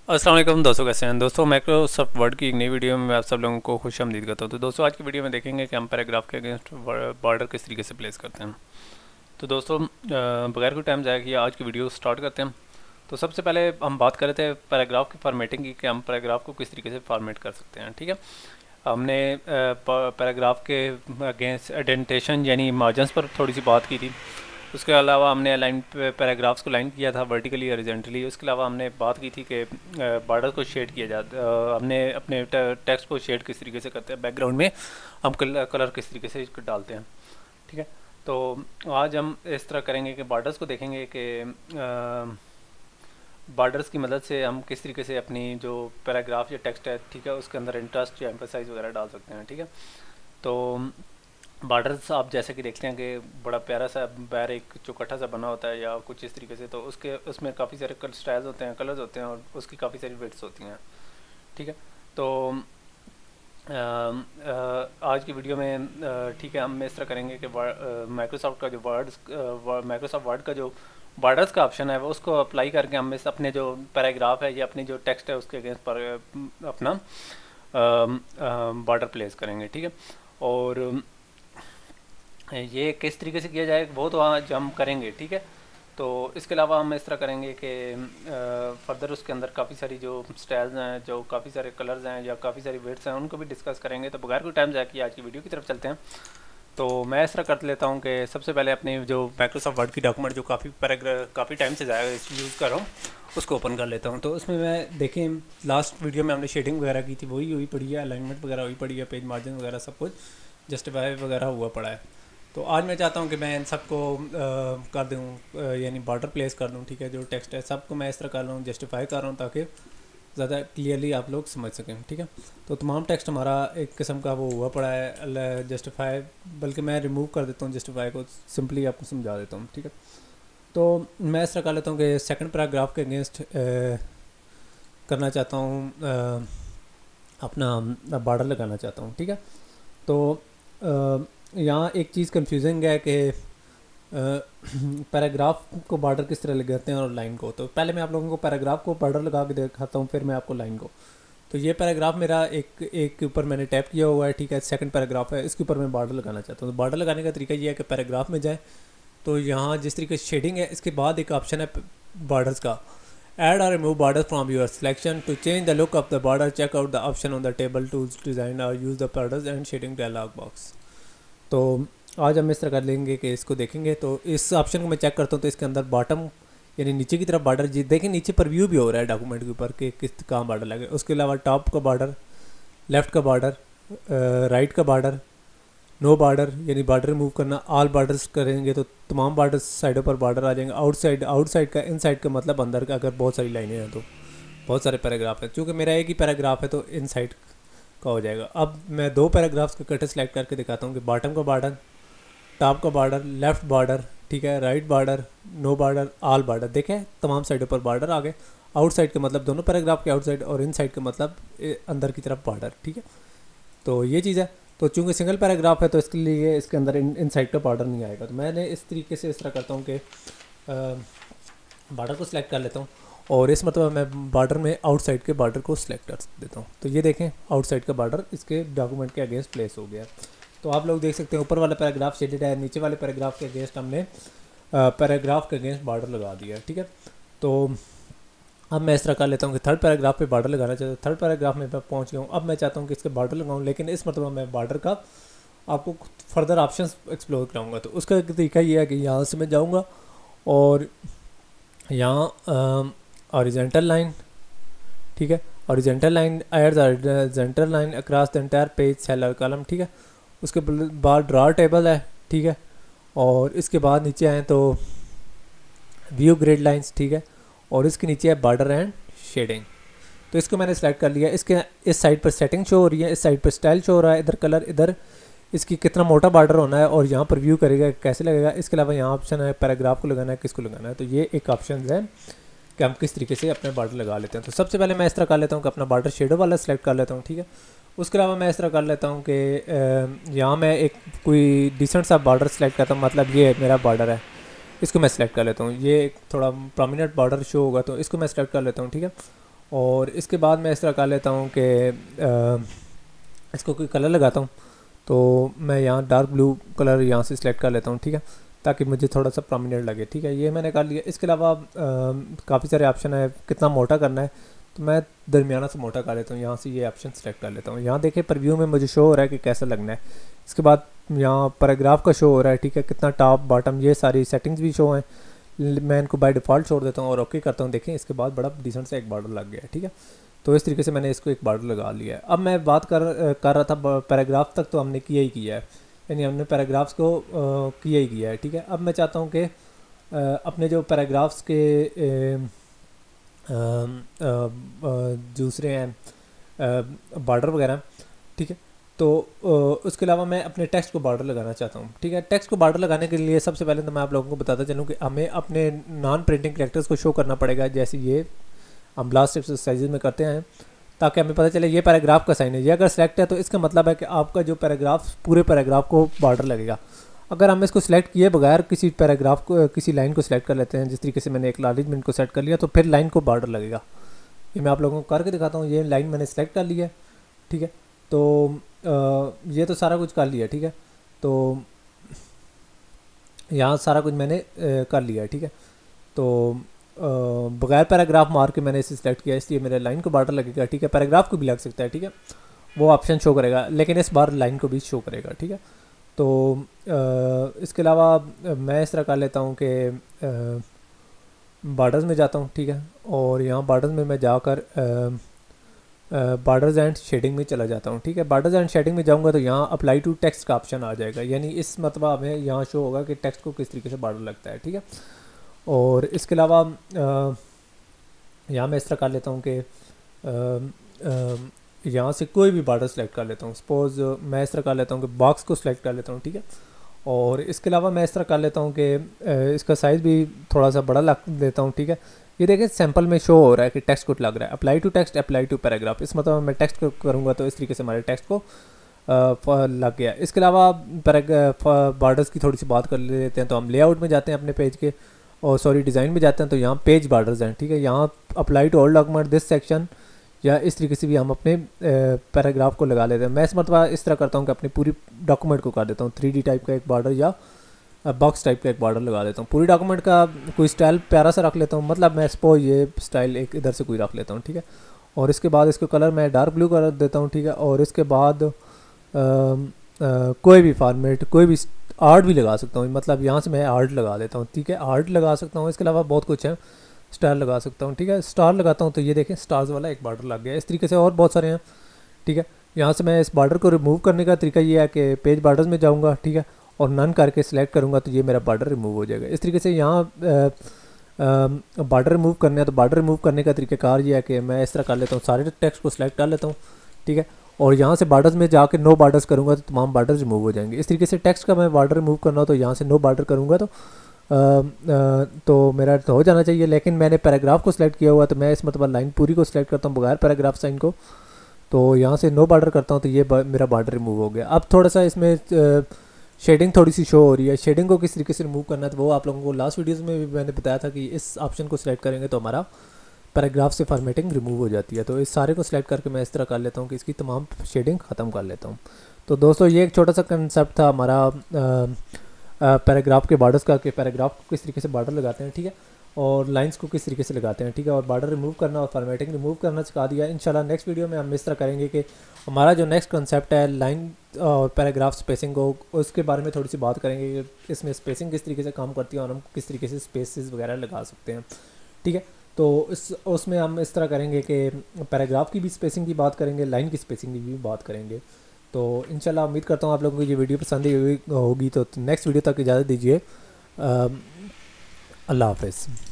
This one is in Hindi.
अस्सलाम वालेकुम दोस्तों, कैसे हैं दोस्तों। माइक्रोसॉफ्ट वर्ड की एक नई वीडियो में मैं आप सब लोगों को खुशामदीद करता हूं। तो दोस्तों आज की वीडियो में देखेंगे कि हम पैराग्राफ के अगेंस्ट बॉर्डर किस तरीके से प्लेस करते हैं। तो दोस्तों बगैर कोई टाइम ज़ाया किए आज की वीडियो स्टार्ट करते हैं। तो सबसे पहले हम बात कर रहे थे पैराग्राफ की फॉर्मेटिंग की कि हम पैराग्राफ को किस तरीके से फॉर्मेट कर सकते हैं। ठीक है, हमने पैराग्राफ के अगेंस्ट एडेंटेशन यानी मार्जिन्स पर थोड़ी सी बात की थी। उसके अलावा हमने लाइन पैराग्राफ्स को लाइन किया था वर्टिकली हॉरिजॉन्टली। उसके अलावा हमने बात की थी कि बॉर्डर को शेड किया जाता, हमने अपने टेक्स्ट को शेड किस तरीके से करते हैं, बैकग्राउंड में हम कलर किस तरीके से डालते हैं। ठीक है, तो आज हम इस तरह करेंगे कि बॉर्डर्स को देखेंगे कि बॉर्डर्स की मदद से हम किस तरीके से अपनी जो पैराग्राफ या टेक्स्ट है, ठीक है, उसके अंदर इंटरेस्ट या एम्फसाइज वगैरह डाल सकते हैं। ठीक है, तो बॉर्डर्स आप जैसे कि देखते हैं कि बड़ा प्यारा सा बैर एक चौकट्टा सा बना होता है या कुछ इस तरीके से। तो उसमें काफ़ी सारे स्टाइल्स होते हैं, कलर्स होते हैं और उसकी काफ़ी सारी विड्थ्स होती हैं। ठीक है, तो आज की वीडियो में ठीक है हम इस तरह करेंगे कि माइक्रोसॉफ्ट का जो माइक्रोसॉफ्ट वर्ड का जो बॉर्डर्स का ऑप्शन है वो उसको अप्लाई करके हम इस अपने जो पैराग्राफ है या अपनी जो टेक्स्ट है उसके अगेंस्ट पर अपना बॉर्डर प्लेस करेंगे। ठीक है, और ये किस तरीके से किया जाए वो तो आज हम करेंगे। ठीक है, तो इसके अलावा हम इस तरह करेंगे कि फर्दर उसके अंदर काफ़ी सारी जो स्टाइल्स हैं, जो काफ़ी सारे कलर्स हैं या काफ़ी सारी वेट्स हैं, उनको भी डिस्कस करेंगे। तो बगैर कोई टाइम जाए कि आज की वीडियो की तरफ चलते हैं। तो मैं इस तरह कर लेता हूँ कि सबसे पहले अपने जो माइक्रोसॉफ्ट वर्ड की डॉक्यूमेंट जो काफ़ी टाइम से यूज़ कर रहा हूँ उसको ओपन कर लेता हूँ। तो उसमें मैं देखें लास्ट वीडियो में हमने शेडिंग वगैरह की थी, वही हुई पड़ी है, अलाइनमेंट वगैरह हुई पड़ी है, पेज मार्जिन वगैरह सब कुछ जस्टिफाई वगैरह हुआ पड़ा है। तो आज मैं चाहता हूँ कि मैं इन सबको कर दूँ, यानी बॉर्डर प्लेस कर दूँ। ठीक है, जो टेक्स्ट है सबको मैं इस तरह कर रहा हूँ, जस्टिफाई कर रहा हूँ ताकि ज़्यादा क्लियरली आप लोग समझ सकें। ठीक है, तो तमाम टेक्स्ट हमारा एक किस्म का वो हुआ पड़ा है जस्टिफाई, बल्कि मैं रिमूव कर देता हूँ जस्टिफाई को, सिंपली आपको समझा देता हूँ। ठीक है, तो मैं इस तरह कर लेता हूँ कि सेकंड पैराग्राफ के अगेंस्ट करना चाहता हूँ, अपना बॉर्डर लगाना चाहता हूँ। ठीक है, तो यहाँ एक चीज़ कंफ्यूजिंग है कि पैराग्राफ को बॉर्डर किस तरह लगाते हैं और लाइन को। तो पहले मैं आप लोगों को पैराग्राफ को बॉर्डर लगा के दिखाता हूँ, फिर मैं आपको लाइन को। तो ये पैराग्राफ मेरा एक के ऊपर मैंने टैप किया हुआ है। ठीक है, सेकंड पैराग्राफ है, इसके ऊपर मैं बॉर्डर लगाना चाहता हूँ। तो बॉर्डर लगाने का तरीका ये है कि पैराग्राफ में जाए तो यहाँ जिस तरीके से शेडिंग है इसके बाद एक ऑप्शन है बॉर्डर्स का, ऐड और remove border from your selection. To change the look of the border check out the option on the table to design और use the borders and shading dialog box. तो आज हम इस तरह कर लेंगे कि इसको देखेंगे। तो इस ऑप्शन को मैं चेक करता हूँ तो इसके अंदर बॉटम यानी नीचे की तरफ बॉर्डर जी देखें, नीचे पर व्यू भी हो रहा है डॉक्यूमेंट के ऊपर कि किस कहाँ बॉर्डर लगे। उसके अलावा टॉप का बॉर्डर, लेफ़्ट का बॉर्डर, राइट का बॉर्डर, नो बॉर्डर यानी बॉर्डर रिमूव करना, ऑल बॉर्डर्स करेंगे तो तमाम बॉर्डर साइडों पर बॉर्डर आ जाएंगे। आउटसाइड का, इनसाइड का मतलब अंदर का, अगर बहुत सारी लाइनें हैं तो बहुत सारे पैराग्राफ है। चूँकि मेरा एक ही पैराग्राफ है तो इनसाइड का हो जाएगा। अब मैं दो पैराग्राफ्स का कटर सेलेक्ट करके दिखाता हूँ कि बॉटम का बॉर्डर, टॉप का बॉर्डर, लेफ़्ट बॉर्डर, ठीक है, right border, no border, all border. देखें तमाम साइडों पर बॉर्डर आ गए। आउटसाइड का मतलब दोनों पैराग्राफ के आउटसाइड और इनसाइड का मतलब अंदर की तरफ बॉर्डर। ठीक है, तो ये चीज़ है। तो चूँकि सिंगल पैराग्राफ है तो इसके लिए इसके अंदर इनसाइड का बॉर्डर नहीं आएगा। तो मैंने इस तरीके से इस तरह करता हूँ कि बॉर्डर को सिलेक्ट कर लेता हूँ और इस मतलब मैं बॉर्डर में आउटसाइड के बॉर्डर को सिलेक्ट कर देता हूँ। तो ये देखें आउटसाइड का बॉर्डर इसके डॉक्यूमेंट के अगेंस्ट प्लेस हो गया। तो आप लोग देख सकते हैं ऊपर वाला पैराग्राफ शेडेड है, नीचे वाले पैराग्राफ के अगेंस्ट हमने पैराग्राफ के अगेंस्ट बॉर्डर लगा दिया। ठीक है, तो अब मैं इस तरह कर लेता हूँ कि थर्ड पैराग्राफ पे बॉर्डर लगाना चाहता हूँ। थर्ड पैराग्राफ में मैं पहुँच गया हूँ। अब मैं चाहता हूँ कि इसके बॉर्डर लगाऊँ, लेकिन इस मतलब मैं बॉर्डर का आपको फर्दर ऑप्शंस एक्सप्लोर कराऊँगा। तो उसका तरीका ये है कि यहाँ से मैं जाऊँगा और यहाँ हॉरिजॉन्टल लाइन, ठीक है, horizontal line adds horizontal line across the entire page cell और कॉलम। ठीक है, उसके बाद ड्रॉ टेबल है। ठीक है, और इसके बाद नीचे आए तो व्यू ग्रिड लाइंस। ठीक है, और इसके नीचे है बॉर्डर एंड शेडिंग। तो इसको मैंने सेलेक्ट कर लिया। इसके इस साइड पर सेटिंग शो हो रही है, इस साइड पर स्टाइल शो हो रहा है, इधर कलर, इधर इसकी कितना मोटा बॉर्डर होना है और यहाँ पर व्यू करेगा कैसे लगेगा। इसके अलावा यहाँ ऑप्शन है पैराग्राफ को लगाना है, किसको लगाना है। तो ये एक ऑप्शन है कि हम किस तरीके से अपने बॉर्डर लगा लेते हैं। तो सबसे पहले मैं इस तरह कर लेता हूँ कि अपना बॉर्डर शेडो वाला सेलेक्ट कर लेता हूँ। ठीक है, उसके अलावा मैं इस तरह कर लेता हूँ कि यहाँ मैं एक कोई डिसेंट सा बॉर्डर सेलेक्ट करता हूँ, मतलब ये मेरा बॉर्डर है, इसको मैं सेलेक्ट कर लेता हूँ। ये थोड़ा प्रोमिनेंट बॉर्डर शो होगा तो इसको मैं सेलेक्ट कर लेता हूँ। ठीक है, और इसके बाद मैं इस तरह कर लेता हूँ कि इसको कोई कलर लगाता हूँ। तो मैं यहाँ डार्क ब्लू कलर यहाँ से सिलेक्ट कर लेता हूँ, ठीक है, ताकि मुझे थोड़ा सा प्रोमिनेंट लगे, ठीक है। ये मैंने कर लिया। इसके अलावा काफ़ी सारे ऑप्शन है, कितना मोटा करना है, तो मैं दरमियाना से मोटा कर लेता हूँ। यहाँ से ये ऑप्शन सेलेक्ट कर लेता हूँ। यहाँ देखिए प्रीव्यू में मुझे शो हो रहा है कि कैसा लगना है। इसके बाद यहाँ पैराग्राफ का शो हो रहा है, ठीक है, कितना टॉप बॉटम, ये सारी सेटिंग्स भी शो हैं। मैं इनको बाय डिफ़ॉल्ट छोड़ देता हूँ और ओके करता हूँ। देखें इसके बाद बड़ा डिसेंट सा एक बॉर्डर लग गया है, ठीक है। तो इस तरीके से मैंने इसको एक बॉर्डर लगा लिया है। अब मैं बात कर रहा था पैराग्राफ तक, तो हमने किया ही किया है, यानी हमने पैराग्राफ्स को किया ही किया है, ठीक है। अब मैं चाहता हूँ कि अपने जो पैराग्राफ्स के दूसरे हैं बॉर्डर वगैरह, ठीक है, तो उसके अलावा मैं अपने टेक्स्ट को बॉर्डर लगाना चाहता हूँ, ठीक है। टेक्स्ट को बॉर्डर लगाने के लिए सबसे पहले तो मैं आप लोगों को बताता चलूँ कि हमें अपने नॉन प्रिंटिंग कैरेक्टर्स को शो करना पड़ेगा, जैसे ये हम लास्ट एक्सरसाइज में करते हैं, ताकि हमें पता चले ये पैराग्राफ का साइन है। ये अगर सेलेक्ट है तो इसका मतलब है कि आपका जो पैराग्राफ, पूरे पैराग्राफ को बॉर्डर लगेगा। अगर हम इसको सिलेक्ट किए बगैर किसी पैराग्राफ को, किसी लाइन को सिलेक्ट कर लेते हैं, जिस तरीके से मैंने एक्नॉलेजमेंट को सेट कर लिया, तो फिर लाइन को बॉर्डर लगेगा। ये मैं आप लोगों को करके दिखाता हूँ। ये लाइन मैंने सेलेक्ट कर लिया है, ठीक है। तो ये तो सारा कुछ कर लिया, ठीक है। तो यहाँ सारा कुछ मैंने कर लिया है, ठीक है। तो बगैर पैराग्राफ मार के मैंने इसे सिलेक्ट किया, इसलिए मेरे लाइन को बॉर्डर लगेगा, ठीक है। पैराग्राफ को भी लग सकता है, ठीक है, वो ऑप्शन शो करेगा, लेकिन इस बार लाइन को भी शो करेगा, ठीक है। तो इसके अलावा मैं इस तरह कर लेता हूँ कि बॉर्डर्स में जाता हूँ, ठीक है, और यहाँ बॉर्डर्स में मैं जाकर बॉर्डर्स एंड शेडिंग में चला जाता हूँ, ठीक है। बॉर्डर्स एंड शेडिंग में जाऊँगा तो यहाँ अप्लाई टू टेक्स्ट का ऑप्शन आ जाएगा, यानी इस मतलब हमें यहाँ शो होगा कि टेक्स्ट को किस तरीके से बॉर्डर लगता है, ठीक है। और इसके अलावा यहाँ मैं इस तरह कर लेता हूँ कि यहाँ से कोई भी बॉर्डर सेलेक्ट कर लेता हूँ। सपोज़ मैं इस तरह कर लेता हूँ कि बॉक्स को सिलेक्ट कर लेता हूँ, ठीक है। और इसके अलावा मैं इस तरह कर लेता हूँ कि इसका साइज़ भी थोड़ा सा बड़ा लग देता हूँ, ठीक है। ये देखें सैम्पल में शो हो रहा है कि टेक्स्ट को लग रहा है, apply to text, apply to paragraph. इस मतलब मैं टेक्स्ट को करूँगा तो इस तरीके से हमारे टेक्स्ट को लग गया। इसके अलावा बॉर्डर्स की थोड़ी सी बात कर लेते हैं, तो हम लेआउट में जाते हैं अपने पेज के, और सॉरी डिज़ाइन में जाते हैं, तो यहाँ पेज बॉर्डर्स हैं, ठीक है। यहाँ apply to all document this section, या इस तरीके से भी हम अपने पैराग्राफ को लगा लेते हैं। मैं इस मतलब इस तरह करता हूँ कि अपनी पूरी डॉक्यूमेंट को कर देता हूँ 3D टाइप का एक बॉर्डर, या बॉक्स टाइप का एक बॉर्डर लगा देता हूँ। पूरी डॉक्यूमेंट का कोई स्टाइल प्यारा सा रख लेता हूँ, मतलब मैं सपोज ये स्टाइल एक इधर से कोई रख लेता हूँ, ठीक है। और इसके बाद इसको कलर मैं डार्क ब्लू कर देता हूँ, ठीक है। और इसके बाद कोई भी फॉर्मेट, कोई भी आर्ट भी लगा सकता हूँ, मतलब यहाँ से मैं आर्ट लगा देता हूँ, ठीक है, आर्ट लगा सकता हूँ। इसके अलावा बहुत कुछ है, स्टार लगा सकता हूँ, ठीक है। स्टार लगाता हूँ तो ये देखें स्टार्स वाला एक बॉर्डर लग गया। इस तरीके से और बहुत सारे हैं, ठीक है। यहाँ से मैं इस बॉर्डर को रिमूव करने का तरीका ये है कि पेज बॉर्डर्स में जाऊँगा, ठीक है, और नन करके सिलेक्ट करूँगा तो ये मेरा बॉर्डर रिमूव हो जाएगा। इस तरीके से यहाँ बॉर्डर रिमूव करने है, तो बॉर्डर रिमूव करने का तरीक़ाकार ये है कि मैं इस तरह कर लेता हूँ, सारे टेक्स्ट को सिलेक्ट कर लेता हूँ, ठीक है, और यहाँ से बॉर्डर्स में जाके नो बॉर्डर्स करूँगा तो तमाम बॉर्डर रिमूव हो जाएंगे। इस तरीके से टेक्स्ट का मैं बॉर्डर रिमूव करना हो तो यहाँ से नो बॉर्डर करूँगा तो मेरा तो हो जाना चाहिए। लेकिन मैंने पैराग्राफ को सिलेक्ट किया हुआ, तो मैं इस मतलब लाइन पूरी को सिलेक्ट करता हूँ बगैर पैराग्राफ साइन को, तो यहाँ से नो बॉर्डर करता हूँ तो ये मेरा बॉर्डर रिमूव हो गया। अब थोड़ा सा इसमें शेडिंग थोड़ी सी शो हो रही है। शेडिंग को किस तरीके से रिमूव करना है तो वो आप लोगों को लास्ट वीडियोज़ में भी मैंने बताया था कि इस ऑप्शन को सिलेक्ट करेंगे तो हमारा पैराग्राफ से फॉर्मेटिंग रिमूव हो जाती है। तो इस सारे को सिलेक्ट करके मैं इस तरह कर लेता हूँ कि इसकी तमाम शेडिंग ख़त्म कर लेता हूँ। तो दोस्तों ये एक छोटा सा कंसेप्ट था हमारा पैराग्राफ के बॉर्डर्स का, कि पैराग्राफ को किस तरीके से बॉर्डर लगाते हैं, ठीक है, और लाइंस को किस तरीके से लगाते हैं, ठीक है, और बॉर्डर रिमूव करना और फॉर्मेटिंग रिमूव करना सिखा दिया। इंशाल्लाह नेक्स्ट वीडियो में हम इस तरह करेंगे कि हमारा जो नेक्स्ट कंसेप्ट है लाइन और पैराग्राफ स्पेसिंग को, उसके बारे में थोड़ी सी बात करेंगे कि इसमें स्पेसिंग किस तरीके से काम करती है और हम किस तरीके से स्पेसेस वगैरह लगा सकते हैं, ठीक है। तो उसमें हम इस तरह करेंगे कि पैराग्राफ की भी स्पेसिंग की बात करेंगे, लाइन की स्पेसिंग की भी बात करेंगे। तो इंशाल्लाह उम्मीद करता हूँ आप लोगों को ये वीडियो पसंद होगी। तो नेक्स्ट वीडियो तक इजाज़त दीजिए। अल्लाह हाफ़िज़।